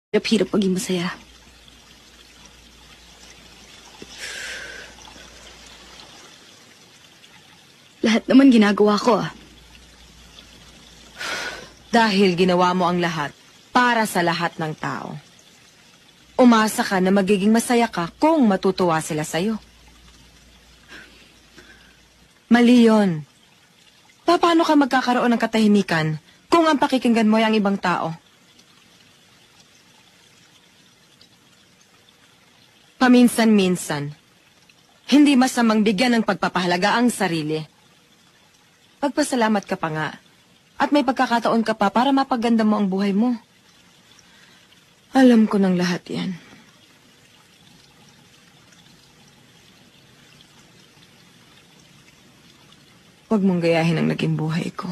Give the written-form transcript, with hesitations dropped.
Hirap-hirap maging masaya. Lahat naman ginagawa ko Dahil ginawa mo ang lahat para sa lahat ng tao. Umasa ka na magiging masaya ka kung matutuwa sila sa'yo. Mali yun. Paano ka magkakaroon ng katahimikan kung ang pakikinggan mo ay ang ibang tao? Paminsan-minsan, hindi masamang bigyan ng pagpapahalaga ang sarili. Pagpasalamat ka pa nga. At may pagkakataon ka pa para mapaganda mo ang buhay mo. Alam ko ng lahat yan. Huwag mong gayahin ang naging buhay ko.